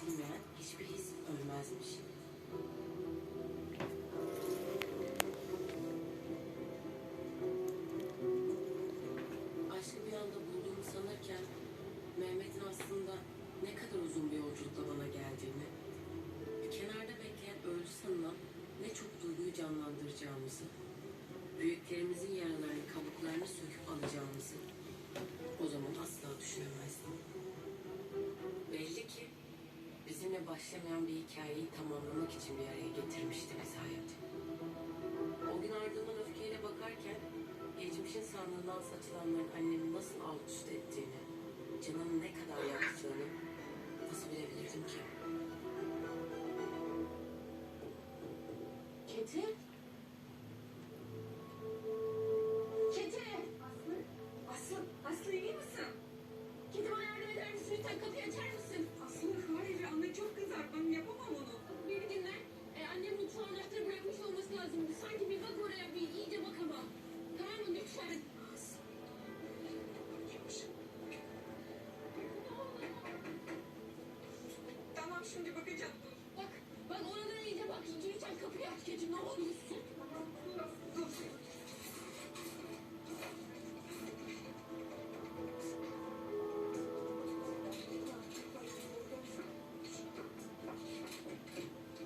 edilmeyen hiçbir his ölmezmiş. Aşkı bir anda bulduğumu sanırken Mehmet'in aslında ne kadar uzun bir yolculukla bana geldiğini, kenarda bekleyen öldü sanılan ne çok duyguyu canlandıracağımızı, büyüklerimizin yaralarını, kabuklarını söküp alacağımızı o zaman asla düşünemezdim. Belli ki bizimle başlamayan bir hikayeyi tamamlamak için bir araya getirmişti bizi hayat. O gün ardından öfkeyle bakarken geçmişin sandığından saçılanların annemi nasıl alt üst ettiğini, canını ne kadar yaktığını nasıl bilebilirdim ki? Kedi? Kedi! Aslı iyi misin? Kedi bana yardım eder misin? Lütfen kapıyı açar mısın? Aslı hayır anne çok kızar ben yapamam onu. Beni dinle. Annem mutfağı anahtarı bırakmış olması lazım. Sanki bir bak oraya, bir iyice bak ama. Tamam mı? Lütfen. Tamam şimdi bakacağım dur. Bak oradan iyice bak. Lütfen kapıyı aç kedi, ne olursun. Dur.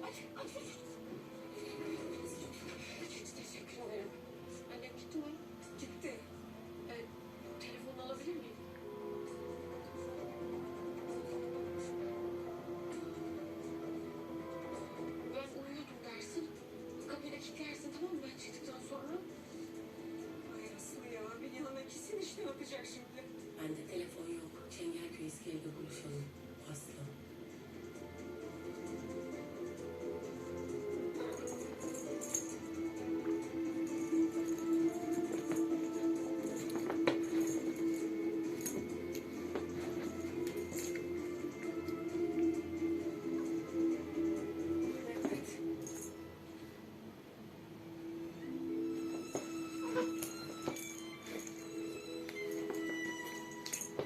Aç. Teşekkür ederim. Annem gitti mi? Gitti. Telefonunu alabilir miyim? Ben uyuyordum dersin. Kapıyı da kilitlersin, tamam mı, ben çıktıktan sonra? Ay Aslı ya beni yana kesin işte bakacak şimdi. Bende telefon yok. Çengelköy İskele'de buluşalım. Aslı.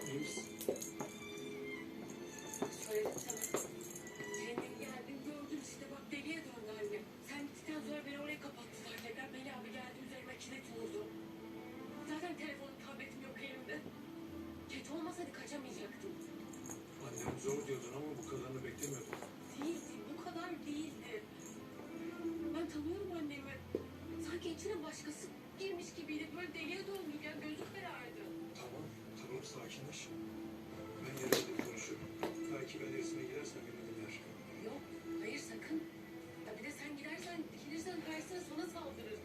İyi misin? Söyledim sana. Kendin geldin, gördün işte, bak deliye döndü annem. Sen gittikten sonra beni oraya kapattılar tekrar. Beni abi geldi, üzerime kilit vurdu. Zaten telefonum, tabletim yok elimde. Kötü olmasaydı kaçamayacaktım. Annem zor diyordun ama bu kadarını beklemiyordum. Değildi, bu kadar değildi. Ben tanıyorum annemi. Sanki içine başkası girmiş gibiydi. Böyle deliye döndük ya, gözü karardı. Tamam sakinleş. Ben yerinde konuşurum. Belki galerisine gidersen beni dinler. Yok, hayır sakın. Ya bir de sen gidersen, dikilirsen karşısına sana saldırır.